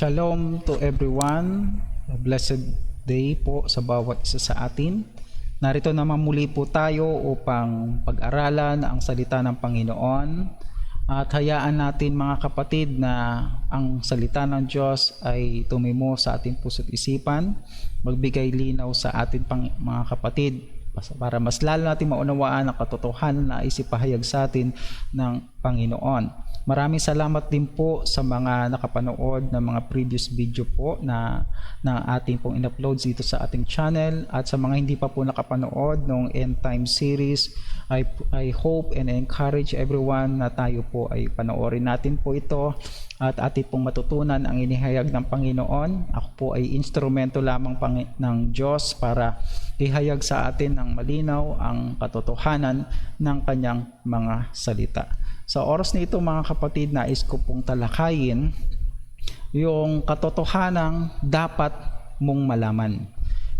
Shalom to everyone. A blessed day po sa bawat isa sa atin. Narito naman muli po tayo upang pag-aralan ang salita ng Panginoon. At hayaan natin mga kapatid na ang salita ng Diyos ay tumimo sa ating puso't isipan, magbigay linaw sa atin mga kapatid para mas lalo natin maunawaan ang katotohanan na isipahayag sa atin ng Panginoon. Maraming salamat din po sa mga nakapanood ng mga previous video po na ating pong in-upload dito sa ating channel, at sa mga hindi pa po nakapanood ng End Time series, I hope and encourage everyone na tayo po ay panoorin natin po ito at atin pong matutunan ang inihayag ng Panginoon. Ako po ay instrumento lamang ng Diyos para ihayag sa atin ng malinaw ang katotohanan ng kanyang mga salita. Sa oras na ito mga kapatid, nais ko pong talakayin yung katotohanang dapat mong malaman.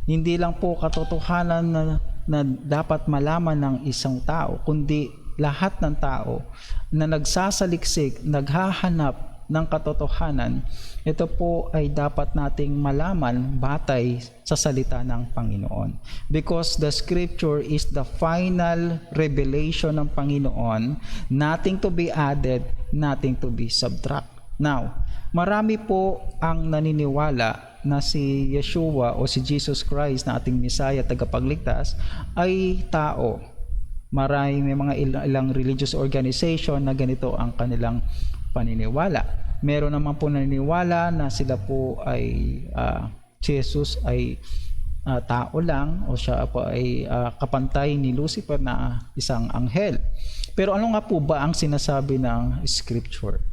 Hindi lang po katotohanan na dapat malaman ng isang tao, kundi lahat ng tao na nagsasaliksik, naghahanap ng katotohanan, ito po ay dapat nating malaman batay sa salita ng Panginoon. Because the scripture is the final revelation ng Panginoon, nothing to be added, nothing to be subtract. Now, marami po ang naniniwala na si Yeshua o si Jesus Christ na ating Messiah, tagapagligtas, ay tao. May mga ilang religious organization na ganito ang kanilang paniniwala. Meron naman po naniniwala na sila po ay si Jesus ay tao lang, o siya po ay kapantay ni Lucifer na isang anghel. Pero ano nga po ba ang sinasabi ng scripture?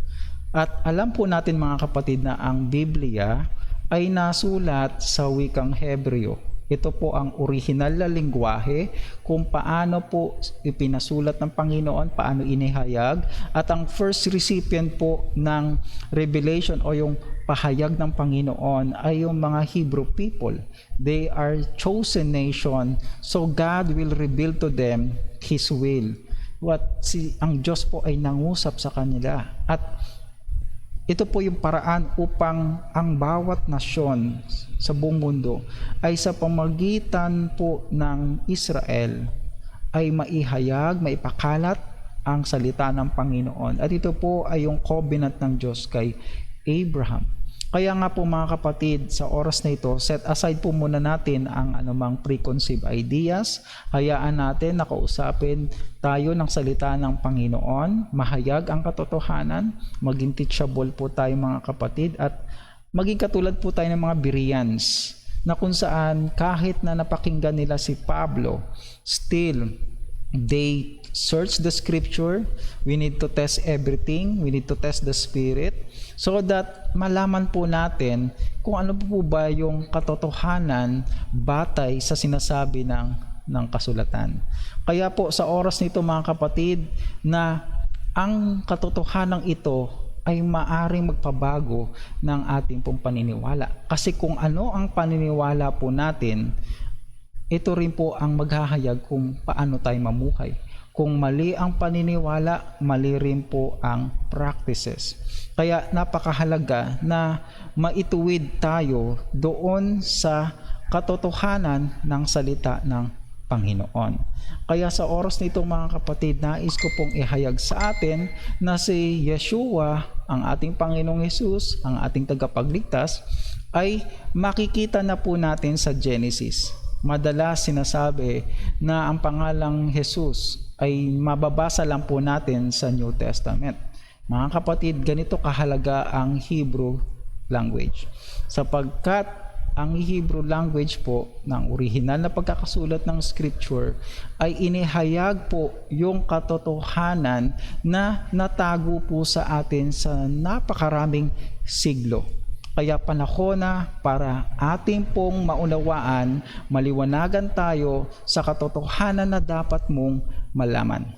At alam po natin mga kapatid na ang Biblia ay nasulat sa wikang Hebreo. Ito po ang orihinal na lingwahe kung paano po ipinasulat ng Panginoon, paano inihayag. At ang first recipient po ng revelation o yung pahayag ng Panginoon ay yung mga Hebrew people. They are chosen nation, so God will reveal to them His will. Ang Diyos po ay nangusap sa kanila. At ito po yung paraan upang ang bawat nasyon sa buong mundo ay sa pamagitan po ng Israel ay maihayag, maipakalat ang salita ng Panginoon. At ito po ay yung covenant ng Diyos kay Abraham. Kaya nga po mga kapatid, sa oras na ito, set aside po muna natin ang anumang preconceived ideas. Hayaan natin na kausapin tayo ng salita ng Panginoon, mahayag ang katotohanan, maging teachable po tayo mga kapatid, at maging katulad po tayo ng mga Bereans na kung saan kahit na napakinggan nila si Pablo, still they search the scripture. We need to test everything. We need to test the spirit so that malaman po natin kung ano po ba yung katotohanan batay sa sinasabi ng kasulatan. Kaya po sa oras nito mga kapatid, na ang katotohanan ito ay maaring magpabago ng ating pong paniniwala. Kasi kung ano ang paniniwala po natin, ito rin po ang maghahayag kung paano tayo mamuhay. Kung mali ang paniniwala, mali rin po ang practices. Kaya napakahalaga na maituwid tayo doon sa katotohanan ng salita ng Panginoon. Kaya sa oras nito mga kapatid, nais ko pong ihayag sa atin na si Yeshua, ang ating Panginoong Jesus, ang ating tagapagligtas, ay makikita na po natin sa Genesis. Madalas sinasabi na ang pangalang Jesus ay mababasa lang po natin sa New Testament. Mga kapatid, ganito kahalaga ang Hebrew language. Sapagkat ang Hebrew language po ng orihinal na pagkakasulat ng scripture ay inihayag po yung katotohanan na natago po sa atin sa napakaraming siglo. Kaya panahon na para ating pong maunawaan, maliwanagan tayo sa katotohanan na dapat mong malaman.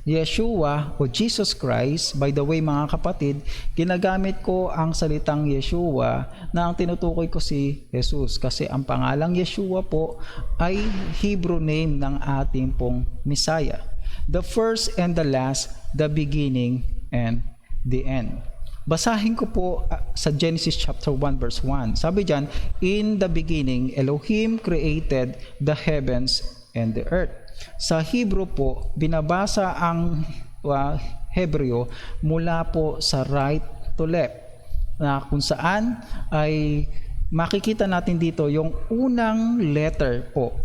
Yeshua o Jesus Christ, by the way mga kapatid, ginagamit ko ang salitang Yeshua na ang tinutukoy ko si Jesus kasi ang pangalang Yeshua po ay Hebrew name ng ating pong Messiah. The first and the last, the beginning and the end. Basahin ko po sa Genesis chapter 1 verse 1. Sabi diyan, in the beginning, Elohim created the heavens and the earth. Sa Hebrew po, binabasa ang Hebreo mula po sa right to left, na kung saan ay makikita natin dito yung unang letter po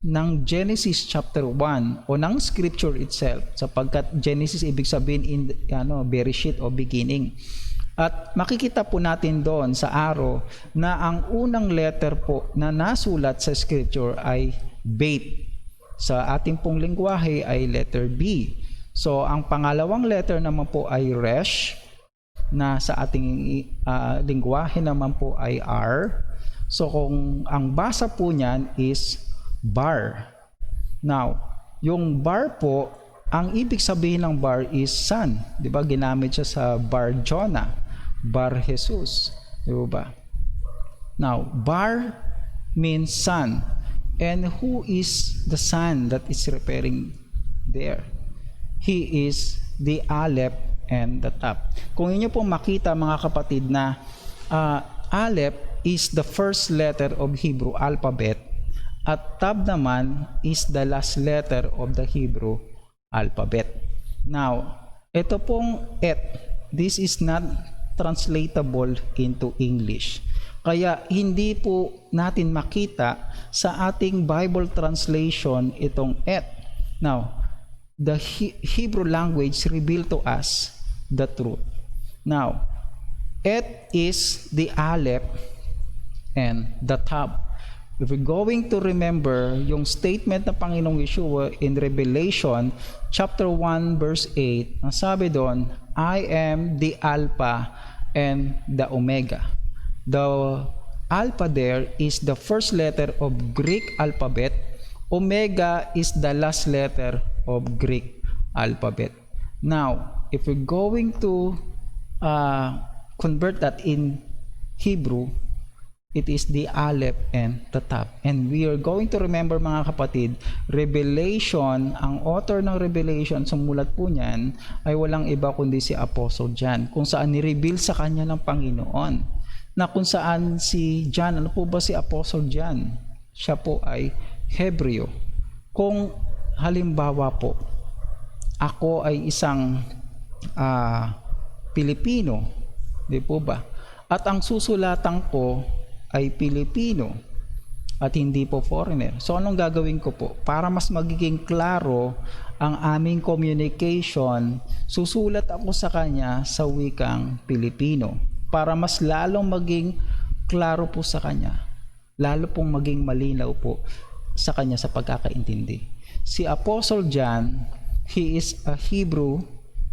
ng Genesis chapter 1 o ng scripture itself, sapagkat Genesis ibig sabihin in Bereshit o beginning. At makikita po natin doon sa arrow na ang unang letter po na nasulat sa scripture ay Bet. Sa ating pong lingwahe ay letter B. So ang pangalawang letter naman po ay Resh, na sa ating lingwahe naman po ay R. So kung ang basa po niyan is bar. Now, yung bar po, ang ibig sabihin ng bar is sun. Di ba? Ginamit siya sa bar Jonah, bar Jesus. Di ba? Now, bar means sun. And who is the sun that is referring there? He is the Aleph and the Tap. Kung inyo po makita mga kapatid na Aleph is the first letter of Hebrew alphabet, at Tab naman is the last letter of the Hebrew alphabet. Now, ito pong Et, this is not translatable into English. Kaya hindi po natin makita sa ating Bible translation itong Et. Now, the Hebrew language revealed to us the truth. Now, Et is the Aleph and the Tab. If we're going to remember yung statement ng Panginoong Yeshua in Revelation chapter 1 verse 8, ang sabi doon, I am the Alpha and the Omega. The Alpha there is the first letter of Greek alphabet. Omega is the last letter of Greek alphabet. Now, if we're going to convert that in Hebrew, it is the Aleph and the Tap. And we are going to remember mga kapatid, Revelation, ang author ng Revelation, sumulat po niyan, ay walang iba kundi si Apostle John, kung saan ni-reveal sa kanya ng Panginoon. Na kung saan si John, ano po ba si Apostle John? Siya po ay Hebreo. Kung halimbawa po, ako ay isang Pilipino, di po ba? At ang susulatan ko ay Pilipino at hindi po foreigner. So anong gagawin ko po? Para mas magiging klaro ang aming communication, susulat ako sa kanya sa wikang Pilipino para mas lalong maging klaro po sa kanya, lalo pong maging malinaw po sa kanya sa pagkakaintindi. Si Apostle John, he is a Hebrew,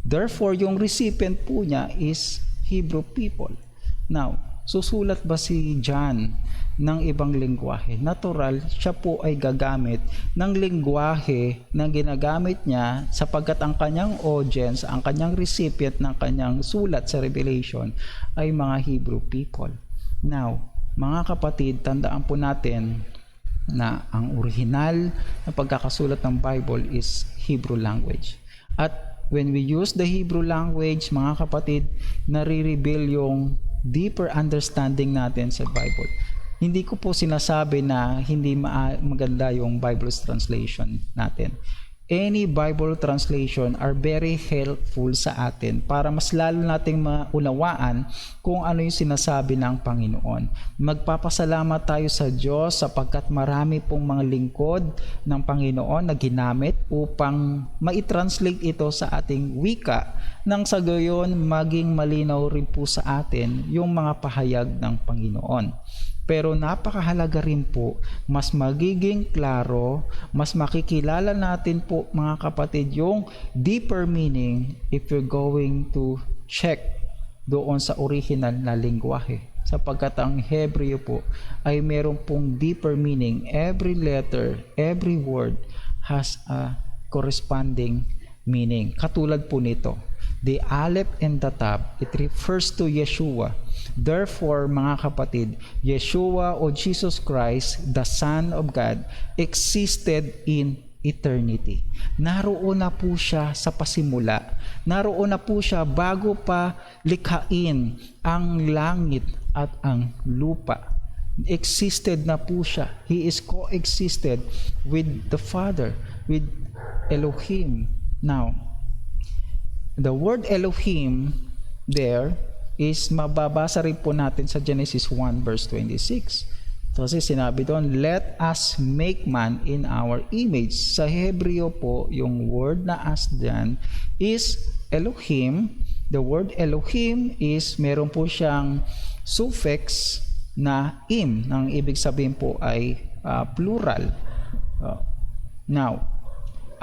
therefore yung recipient po niya is Hebrew people. Now, susulat ba si John ng ibang lingwahe? Natural, siya po ay gagamit ng lingwahe na ginagamit niya sapagkat ang kanyang audience, ang kanyang recipient ng kanyang sulat sa Revelation ay mga Hebrew people. Now, mga kapatid, tandaan po natin na ang original na pagkakasulat ng Bible is Hebrew language. At when we use the Hebrew language, mga kapatid, nare-reveal yung deeper understanding natin sa Bible. Hindi ko po sinasabi na hindi maganda yung Bible's translation natin. Any Bible translation are very helpful sa atin para mas lalo nating maunawaan kung ano yung sinasabi ng Panginoon. Magpapasalamat tayo sa Diyos sapagkat marami pong mga lingkod ng Panginoon na ginamit upang ma-translate ito sa ating wika nang sa gayon maging malinaw rin po sa atin yung mga pahayag ng Panginoon. Pero napakahalaga rin po, mas magiging klaro, mas makikilala natin po mga kapatid yung deeper meaning if you're going to check doon sa original na lingwahe. Sapagkat ang Hebreo po ay meron pong deeper meaning. Every letter, every word has a corresponding meaning. Katulad po nito, the Aleph and the Tap, it refers to Yeshua. Therefore, mga kapatid, Yeshua o Jesus Christ, the Son of God, existed in eternity. Naroon na po siya sa pasimula. Naroon na po siya bago pa likhain ang langit at ang lupa. Existed na po siya. He is coexisted with the Father, with Elohim. Now, the word Elohim there is mababasa rin po natin sa Genesis 1 verse 26. Kasi sinabi doon, let us make man in our image. Sa Hebreo po, yung word na as dyan is Elohim. The word Elohim is, meron po siyang suffix na im. Ang ibig sabihin po ay plural. Now,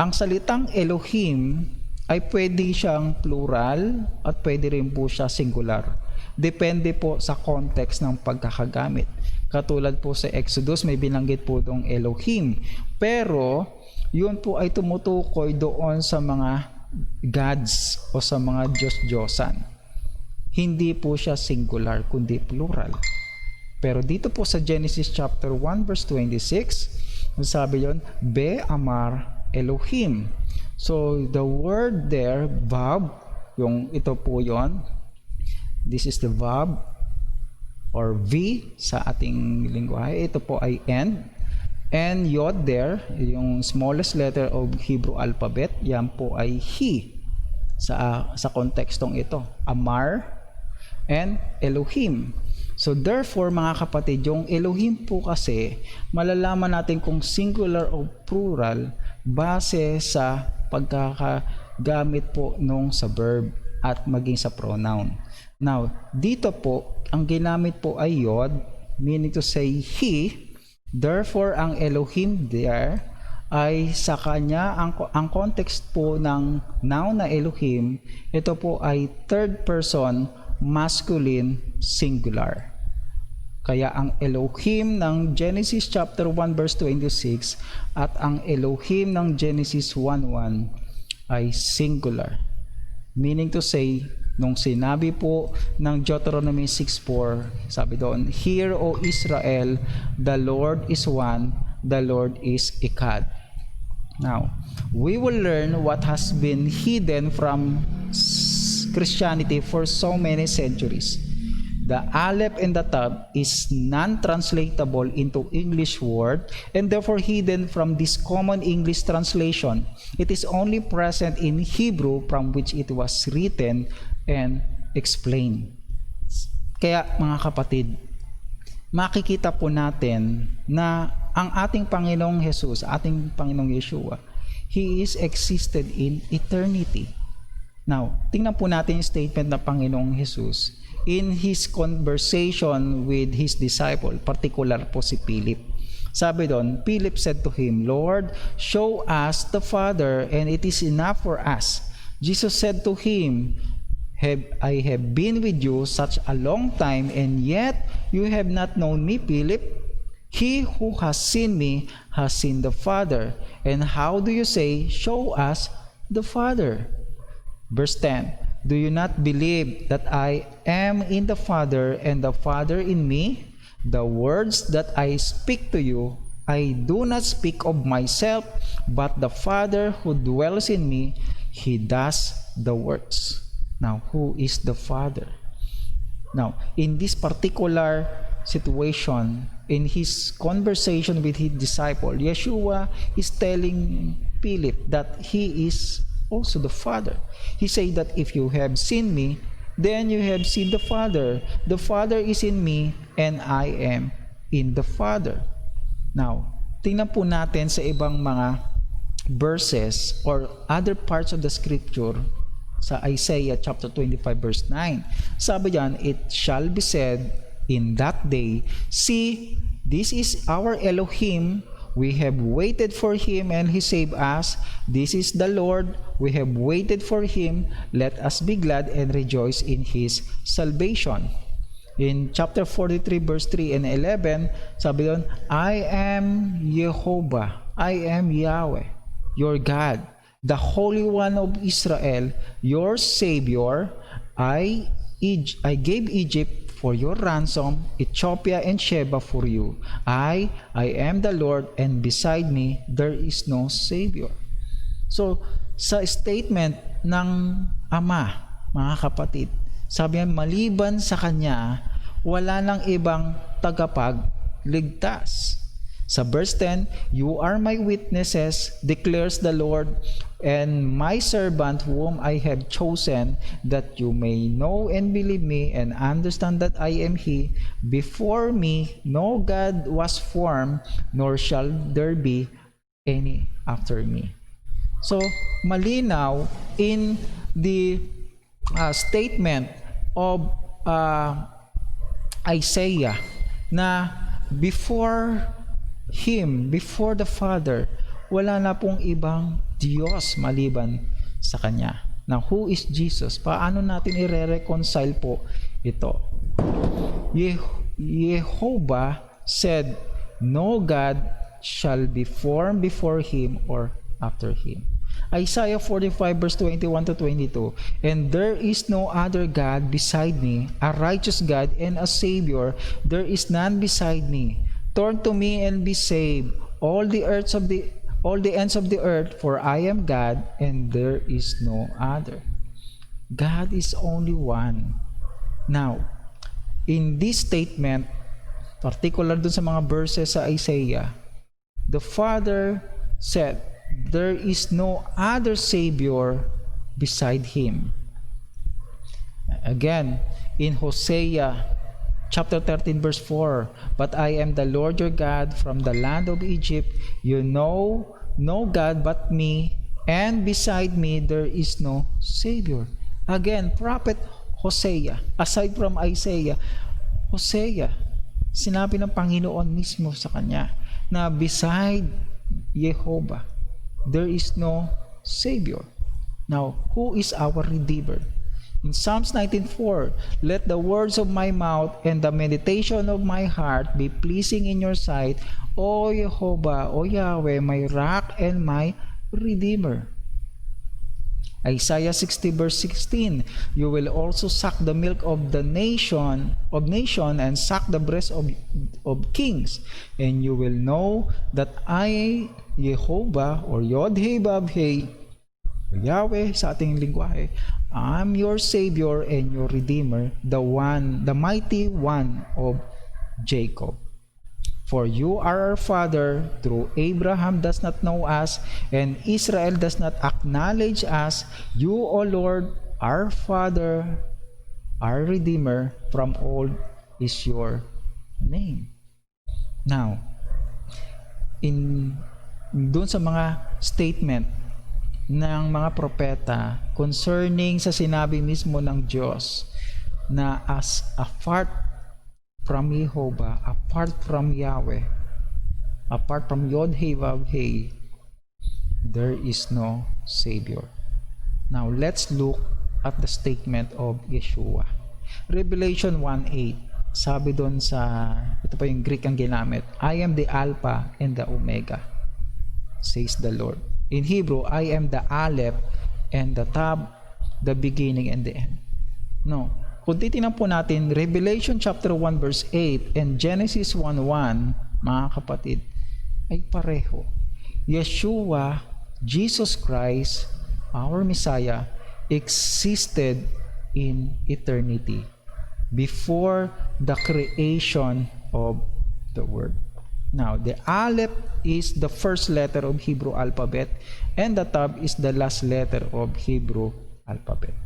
ang salitang Elohim ay pwede siyang plural at pwede rin po siya singular. Depende po sa context ng pagkakagamit. Katulad po sa Exodus, may binanggit po itong Elohim. Pero, yun po ay tumutukoy doon sa mga gods o sa mga Diyos-Diyosan. Hindi po siya singular, kundi plural. Pero dito po sa Genesis chapter 1 verse 26, sabi yun, Be Amar Elohim. So, the word there, Vav, yung ito po yon. This is the Vav or V sa ating lingwahe. Ito po ay end. And Yod there, yung smallest letter of Hebrew alphabet, yan po ay He sa kontekstong ito. Amar and Elohim. So therefore, mga kapatid, yung Elohim po kasi, malalaman natin kung singular o plural base sa pagkakagamit po nung sa verb at maging sa pronoun. Now, dito po, ang ginamit po ay Yod, meaning to say He. Therefore, ang Elohim there ay sa kanya, ang context po ng noun na Elohim, ito po ay third person masculine singular. Kaya ang Elohim ng Genesis chapter 1 verse 26 at ang Elohim ng Genesis 1:1 ay singular. Meaning to say, nung sinabi po ng Deuteronomy 6:4, sabi doon, Hear, O Israel, the Lord is one, the Lord is Echad. Now, we will learn what has been hidden from Christianity for so many centuries. The Aleph and the Tav is non-translatable into English word and therefore hidden from this common English translation. It is only present in Hebrew from which it was written and explained. Kaya mga kapatid, makikita po natin na ang ating Panginoong Jesus, ating Panginoong Yeshua, He is existed in eternity. Now, tingnan po natin yung statement ng Panginoong Jesus in His conversation with His disciple, particular po si Philip. Sabi doon, Philip said to Him, Lord, show us the Father, and it is enough for us. Jesus said to him, I have been with you such a long time, and yet you have not known me, Philip. He who has seen me has seen the Father. And how do you say, show us the Father? Verse 10, do you not believe that I am in the Father and the Father in me? The words that I speak to you, I do not speak of myself, but the Father who dwells in me, He does the works. Now, who is the Father? Now, in this particular situation, in his conversation with his disciple, Yeshua is telling Philip that he is also the Father. He said that if you have seen me, then you have seen the Father. The Father is in me, and I am in the Father. Now, tingnan po natin sa ibang mga verses or other parts of the scripture sa Isaiah chapter 25 verse 9. Sabi diyan, it shall be said in that day, see, this is our Elohim. We have waited for Him and He saved us. This is the Lord. We have waited for Him. Let us be glad and rejoice in His salvation. In chapter 43 verse 3 and 11, sabi doon, I am Jehovah. I am Yahweh, your God, the Holy One of Israel, your Savior. I gave Egypt for your ransom, Ethiopia and Sheba for you. I am the Lord, and beside me there is no Savior. So, sa statement ng Ama, mga kapatid, sabi niya, maliban sa Kanya, wala nang ibang tagapagligtas. Sa verse 10, you are my witnesses, declares the Lord, and my servant whom I have chosen, that you may know and believe me and understand that I am He. Before me no God was formed, nor shall there be any after me. So, malinaw in the statement of Isaiah na before Him, before the Father, wala na pong ibang Diyos maliban sa Kanya. Now, who is Jesus? Paano natin i-reconcile po ito? Jehovah said, no God shall be formed before Him or after Him. Isaiah 45 verse 21 to 22, and there is no other God beside me, a righteous God and a Savior, there is none beside me. Turn to me and be saved, all the ends of the earth, for I am God and there is no other. God is only one. Now, in this statement, particular dun sa mga verses sa Isaiah, the Father said, there is no other Savior beside Him. Again, in Hosea chapter 13 verse 4, but I am the Lord your God from the land of Egypt. You know no God but me, and beside me there is no Savior. Again, prophet Hosea, aside from Isaiah, Hosea, sinabi ng Panginoon mismo sa kanya na beside Jehovah there is no Savior. Now, who is our Redeemer? In Psalms 19:4, let the words of my mouth and the meditation of my heart be pleasing in your sight, O Jehovah, O Yahweh, my rock and my Redeemer. Isaiah 60 verse 16, you will also suck the milk of the nation and suck the breast of kings, and you will know that I, Jehovah, or Yod-Heh-Vav-Heh, Yahweh sa ating lingwahe, I'm your Savior and your Redeemer, the mighty one of Jacob. For you are our father, through Abraham does not know us, and Israel does not acknowledge us. You, O Lord, our Father, our Redeemer, from old is your name. Now, doon sa mga statement ng mga propeta concerning sa sinabi mismo ng Diyos na as apart from Jehovah, apart from Yahweh, apart from Yod-Heh-Vav-Heh, there is no Savior. Now, let's look at the statement of Yeshua. Revelation 1:8, sabi doon sa, ito pa yung Greek ang ginamit, I am the Alpha and the Omega, says the Lord. In Hebrew, I am the Aleph and the Tab, the beginning and the end. No. Kung titingnan po natin, Revelation chapter 1 verse 8 and Genesis 1:1, mga kapatid, ay pareho. Yeshua, Jesus Christ, our Messiah, existed in eternity before the creation of the world. Now, the Aleph is the first letter of Hebrew alphabet, and the Tab is the last letter of Hebrew alphabet.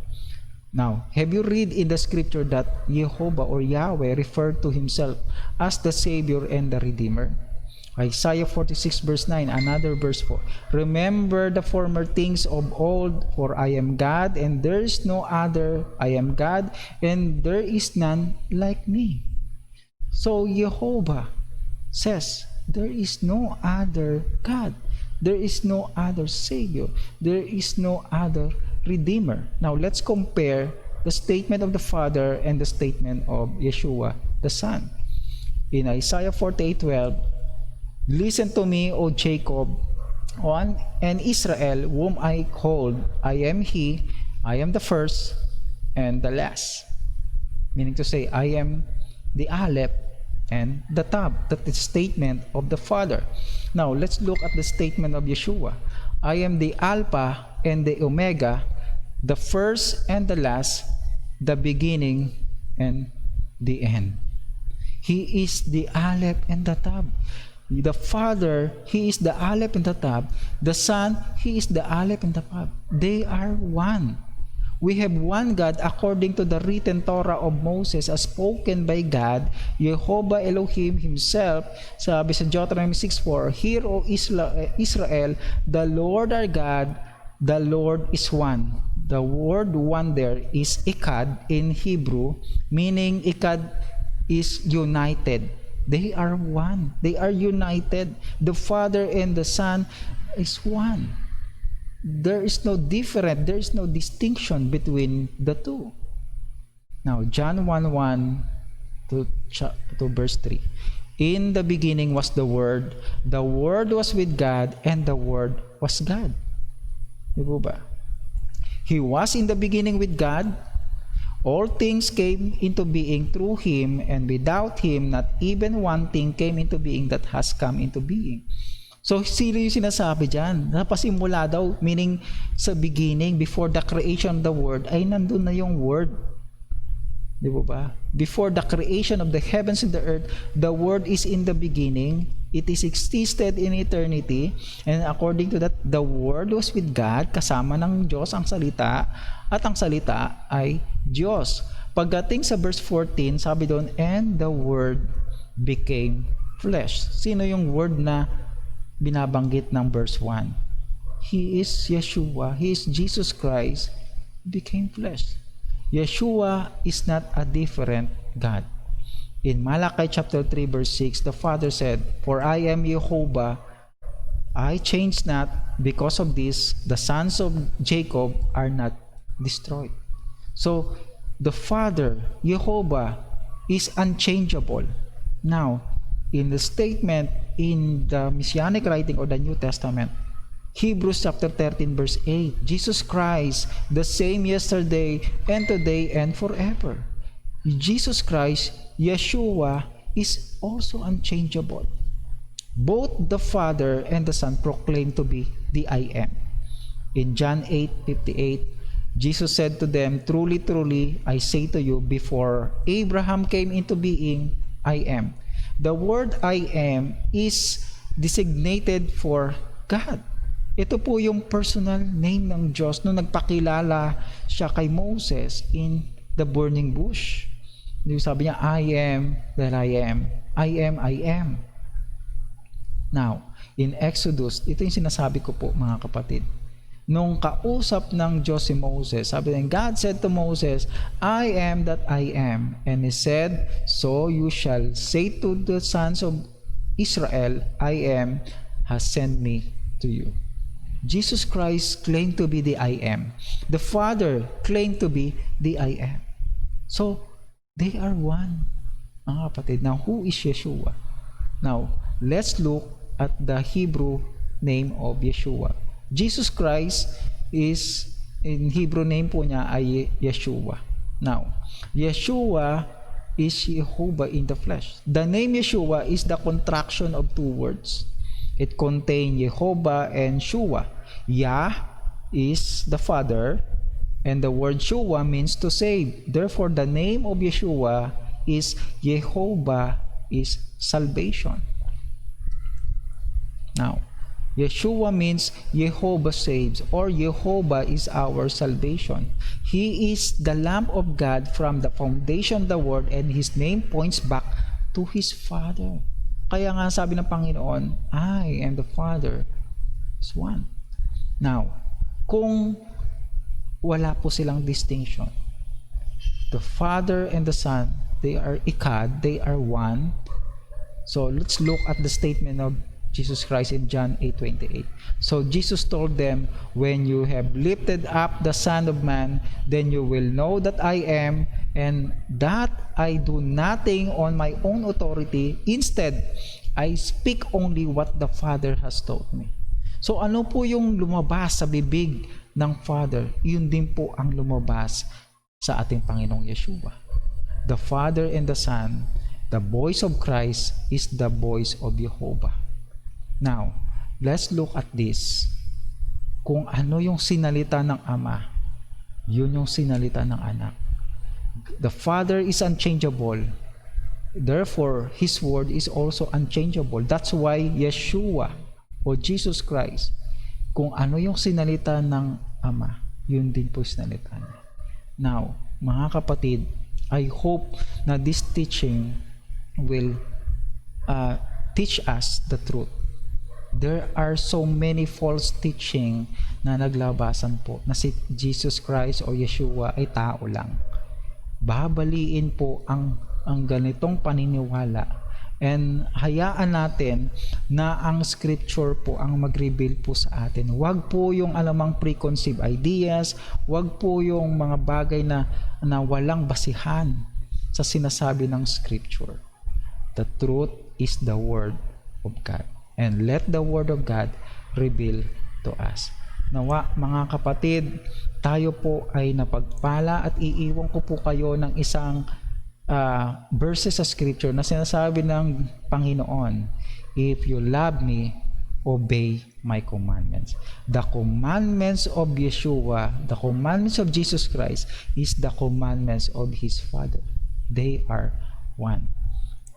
Now, have you read in the scripture that Jehovah or Yahweh referred to himself as the Savior and the Redeemer? Isaiah 46 verse 9, another verse 4. Remember the former things of old, for I am God and there is no other. I am God and there is none like me. So Jehovah says, there is no other God. There is no other Savior. There is no other Redeemer. Now, let's compare the statement of the Father and the statement of Yeshua, the Son. In Isaiah 48:12, listen to me, O Jacob, and Israel, whom I called. I am He, I am the first and the last. Meaning to say, I am the Aleph and the Tab. That is statement of the Father. Now, let's look at the statement of Yeshua. I am the Alpha and the Omega, the first and the last, the beginning and the end. He is the Aleph and the Tab. The Father, He is the Aleph and the Tab. The Son, He is the Aleph and the Tab. They are one. We have one God according to the written Torah of Moses as spoken by God, Jehovah Elohim Himself. Sabi sa Deuteronomy 6:4, Hear, O Israel, the Lord our God, the Lord is one. The word one there is ikad in Hebrew, meaning ikad is united. They are one. They are united. The Father and the Son is one. There is no different, there is no distinction between the two. Now, John 1:1 to verse 3. In the beginning was the Word was with God, and the Word was God. Di ba? He was in the beginning with God. All things came into being through Him, and without Him, not even one thing came into being that has come into being. So, sino yung sinasabi dyan? Napasimula daw, meaning sa beginning, before the creation of the Word, ay nandun na yung Word. Di ba? Before the creation of the heavens and the earth, the Word is in the beginning. It is existed in eternity. And according to that, the Word was with God, kasama ng Diyos ang salita, at ang salita ay Diyos. Pagdating sa verse 14, sabi doon, and the Word became flesh. Sino yung Word na binabanggit ng verse 1? He is Yeshua. He is Jesus Christ became flesh. Yeshua is not a different God. In Malachi chapter 3 verse 6, the Father said, For I am Jehovah, I change not, because of this, the sons of Jacob are not destroyed. So, the Father, Jehovah, is unchangeable. Now, in the statement in the Messianic writing or the New Testament, Hebrews chapter 13 verse 8, Jesus Christ, the same yesterday and today and forever. Jesus Christ, Yeshua, is also unchangeable. Both the Father and the Son proclaim to be the I am. In John 8:58, Jesus said to them, Truly, truly, I say to you, before Abraham came into being, I am. The word I am is designated for God. Ito po yung personal name ng Diyos nung nagpakilala siya kay Moses in the burning bush. Sabi niya, I am that I am. I am, I am. Now, in Exodus, ito yung sinasabi ko po mga kapatid. Nung kausap ng Diyos si Moses, sabi niya, God said to Moses, I am that I am. And He said, So you shall say to the sons of Israel, I am has sent me to you. Jesus Christ claimed to be the I am. The Father claimed to be the I am. So, they are one, mga kapatid. Now, who is Yeshua? Now, let's look at the Hebrew name of Yeshua. Jesus Christ is, in Hebrew name po niya ay Yeshua. Now, Yeshua is Jehovah in the flesh. The name Yeshua is the contraction of two words. It contains Jehovah and Shua. Yah is the Father, and the word Shua means to save. Therefore, the name of Yeshua is Jehovah is salvation. Now, Yeshua means Jehovah saves, or Jehovah is our salvation. He is the Lamb of God from the foundation of the world, and His name points back to His Father. Kaya nga sabi ng Panginoon, I and the Father is one. Now, kung wala po silang distinction, the Father and the Son, they are ikad, they are one. So, let's look at the statement of Jesus Christ in John 8:28. So Jesus told them, when you have lifted up the Son of Man, then you will know that I am, and that I do nothing on my own authority. Instead, I speak only what the Father has told me. So ano po yung lumabas sa bibig ng Father? Yun din po ang lumabas sa ating Panginoong Yeshua. the Father and the Son, the voice of Christ is the voice of Jehovah. Now, let's look at this. Kung ano yung sinalita ng Ama, yun yung sinalita ng Anak. The Father is unchangeable. Therefore, His word is also unchangeable. That's why Yeshua o Jesus Christ, kung ano yung sinalita ng Ama, yun din po sinalita niya. Now, mga kapatid, I hope na this teaching will teach us the truth. There are so many false teaching na naglabasan po na si Jesus Christ o Yeshua ay tao lang. Babaliin po ang ganitong paniniwala, and hayaan natin na ang scripture po ang mag-reveal po sa atin. Huwag po yung alamang preconceived ideas, huwag po yung mga bagay na walang basihan sa sinasabi ng scripture. The truth is the word of God. And let the word of God reveal to us. Nawa, mga kapatid, tayo po ay napagpala, at iiwan ko po kayo ng isang verses sa scripture na sinasabi ng Panginoon, if you love me, obey my commandments. The commandments of Yeshua, the commandments of Jesus Christ is the commandments of His Father. They are one.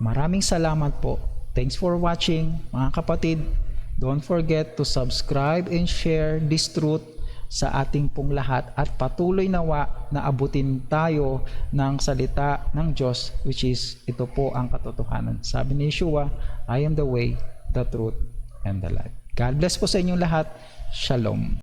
Maraming salamat po. Thanks for watching, mga kapatid. Don't forget to subscribe and share this truth sa ating pong lahat, at patuloy nawa na abutin tayo ng salita ng Diyos, which is ito po ang katotohanan. Sabi ni Yeshua, I am the way, the truth, and the life. God bless po sa inyong lahat. Shalom.